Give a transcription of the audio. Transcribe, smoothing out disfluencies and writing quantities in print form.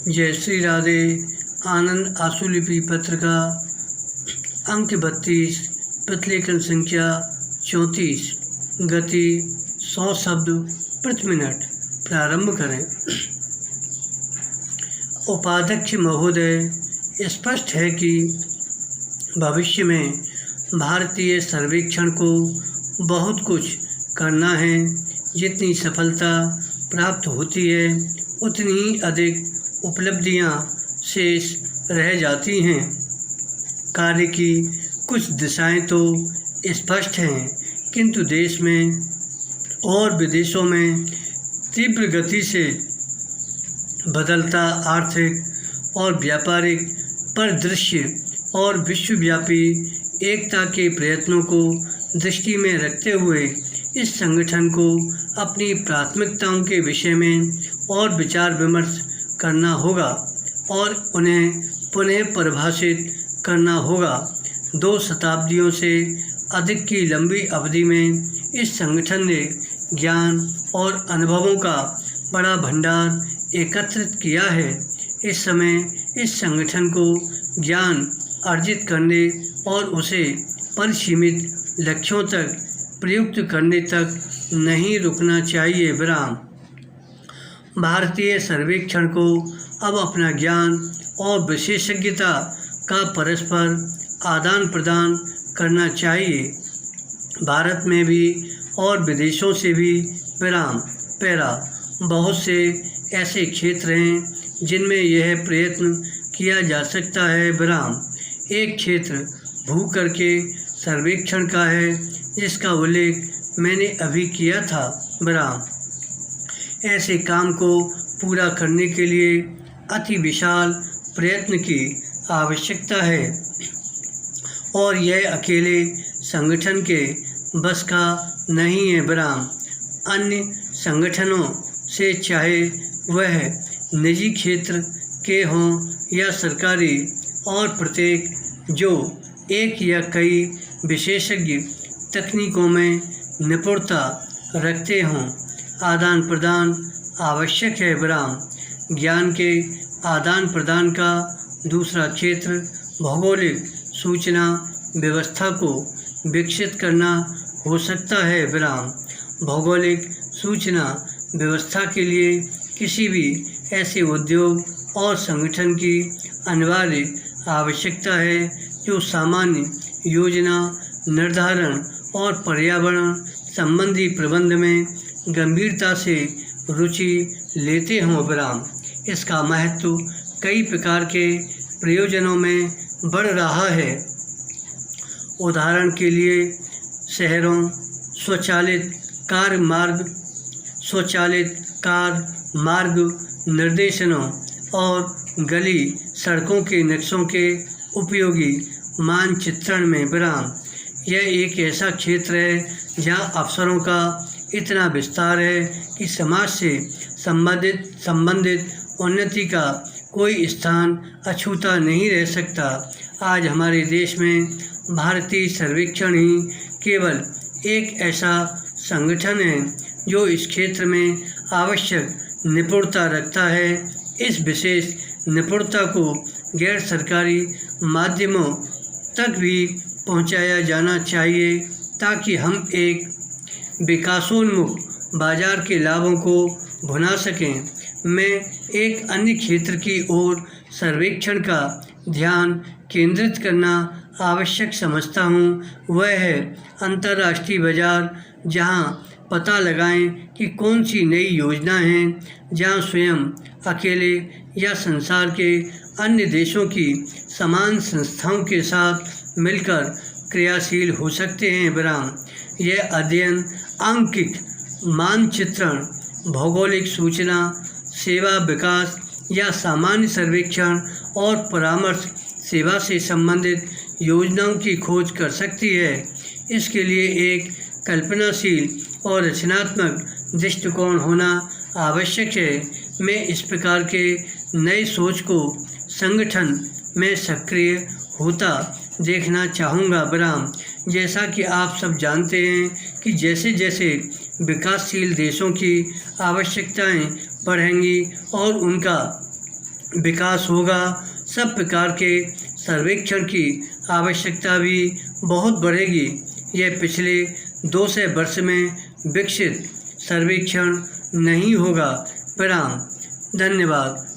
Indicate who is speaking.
Speaker 1: जय श्री राधे। आनंद आशुलिपि पत्र का अंक 32, प्रतिलेखन संख्या 34, गति 100 शब्द प्रति मिनट। प्रारंभ करें। उपाध्यक्ष महोदय, स्पष्ट है कि भविष्य में भारतीय सर्वेक्षण को बहुत कुछ करना है। जितनी सफलता प्राप्त होती है उतनी ही अधिक उपलब्धियां शेष रह जाती हैं। कार्य की कुछ दिशाएं तो स्पष्ट हैं, किंतु देश में और विदेशों में तीव्र गति से बदलता आर्थिक और व्यापारिक परिदृश्य और विश्वव्यापी एकता के प्रयत्नों को दृष्टि में रखते हुए इस संगठन को अपनी प्राथमिकताओं के विषय में और विचार विमर्श करना होगा और उन्हें पुनः परिभाषित करना होगा। 2 शताब्दियों से अधिक की लंबी अवधि में इस संगठन ने ज्ञान और अनुभवों का बड़ा भंडार एकत्रित किया है। इस समय इस संगठन को ज्ञान अर्जित करने और उसे परिसीमित लक्ष्यों तक प्रयुक्त करने तक नहीं रुकना चाहिए। विराम। भारतीय सर्वेक्षण को अब अपना ज्ञान और विशेषज्ञता का परस्पर आदान प्रदान करना चाहिए। भारत में भी और विदेशों से भी। विराम। पैरा। बहुत से ऐसे क्षेत्र हैं जिनमें यह प्रयत्न किया जा सकता है। विराम। एक क्षेत्र भूकर के सर्वेक्षण का है, जिसका उल्लेख मैंने अभी किया था। विराम। ऐसे काम को पूरा करने के लिए अति विशाल प्रयत्न की आवश्यकता है और यह अकेले संगठन के बस का नहीं है। विराम। अन्य संगठनों से, चाहे वह निजी क्षेत्र के हों या सरकारी, और प्रत्येक जो एक या कई विशेषज्ञ तकनीकों में निपुणता रखते हों, आदान प्रदान आवश्यक है। विराम। ज्ञान के आदान प्रदान का दूसरा क्षेत्र भौगोलिक सूचना व्यवस्था को विकसित करना हो सकता है। विराम। भौगोलिक सूचना व्यवस्था के लिए किसी भी ऐसे उद्योग और संगठन की अनिवार्य आवश्यकता है जो सामान्य योजना निर्धारण और पर्यावरण संबंधी प्रबंध में गंभीरता से रुचि लेते हों। विराम। इसका महत्व कई प्रकार के प्रयोजनों में बढ़ रहा है। उदाहरण के लिए शहरों, स्वचालित कार मार्ग निर्देशनों और गली सड़कों के नक्शों के उपयोगी मानचित्रण में। विराम। यह एक ऐसा क्षेत्र है जहाँ अवसरों का इतना विस्तार है कि समाज से संबंधित उन्नति का कोई स्थान अछूता नहीं रह सकता। आज हमारे देश में भारतीय सर्वेक्षण ही केवल एक ऐसा संगठन है जो इस क्षेत्र में आवश्यक निपुणता रखता है। इस विशेष निपुणता को गैर सरकारी माध्यमों तक भी पहुंचाया जाना चाहिए ताकि हम एक विकासोन्मुख बाजार के लाभों को भुना सकें। मैं एक अन्य क्षेत्र की ओर सर्वेक्षण का ध्यान केंद्रित करना आवश्यक समझता हूँ, वह है अंतर्राष्ट्रीय बाजार। जहाँ पता लगाएं कि कौन सी नई योजनाएं हैं जहाँ स्वयं अकेले या संसार के अन्य देशों की समान संस्थाओं के साथ मिलकर क्रियाशील हो सकते हैं। विराम। यह अध्ययन आंकिक मानचित्रण, भौगोलिक सूचना, सेवा विकास या सामान्य सर्वेक्षण और परामर्श सेवा से संबंधित योजनाओं की खोज कर सकती है। इसके लिए एक कल्पनाशील और रचनात्मक दृष्टिकोण होना आवश्यक है। मैं इस प्रकार के नए सोच को संगठन में सक्रिय होता देखना चाहूँगा। विराम। जैसा कि आप सब जानते हैं कि जैसे जैसे विकासशील देशों की आवश्यकताएं बढ़ेंगी और उनका विकास होगा, सब प्रकार के सर्वेक्षण की आवश्यकता भी बहुत बढ़ेगी। यह पिछले 200 वर्ष में विकसित सर्वेक्षण नहीं होगा। प्रणाम, धन्यवाद।